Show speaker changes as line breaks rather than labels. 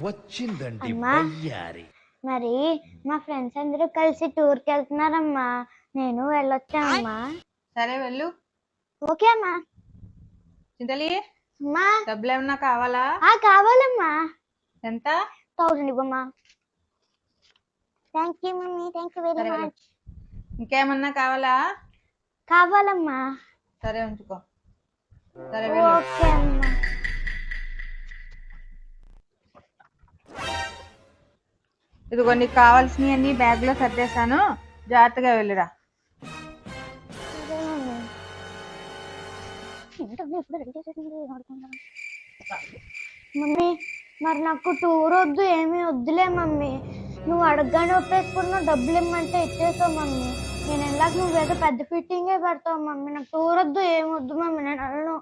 వచ్చిందండి
అమ్మా.
వయ్యారి.
మరి మా ఫ్రెండ్స్ అందరూ కలిసి టూర్కి వెళ్తున్నారమ్మా, నేను వెళ్ళొచ్చానమ్మా.
సరే వెళ్ళు.
ఓకే అమ్మా.
చింతలి
అమ్మా.
డబ్బులు ఏమన్నా కావాలా?
కావాలమ్మా.
ఎంత?
1000 ఇవ్వమ్మా. Thank you mummy, thank you very
సరే వెళ్ళు.
మచ్.
ఇంకేమన్నా కావాలా?
కావాలమ్మా.
సరే ఉంచుకో. సరే వెళ్ళు.
ఓకే అమ్మా.
ఇదిగో నీకు కావాల్సినవి అన్ని బ్యాగ్ లో సర్దేశాను, జాగ్రత్తగా వెళ్ళిరా.
సరే మమ్మీ. ఏంటమ్మా ఇప్పుడు రెడీ చేసేసింది, ఆడుకుందాం. మమ్మీ మరి నాకు టూర్ వద్దు, ఏమీ వద్దులే మమ్మీ. నువ్వు అడగగానే ఒప్పేసుకున్నావు, డబ్బులు ఇమ్మంటే ఇచ్చేసావు మమ్మీ. నేను వెళ్ళాక నువ్వేదో పెద్ద ఫిట్టింగే పెడతావు మమ్మీ. నాకు టూర్ వద్దు, ఏమి వద్దు మమ్మీ, నేను వెళ్ళను.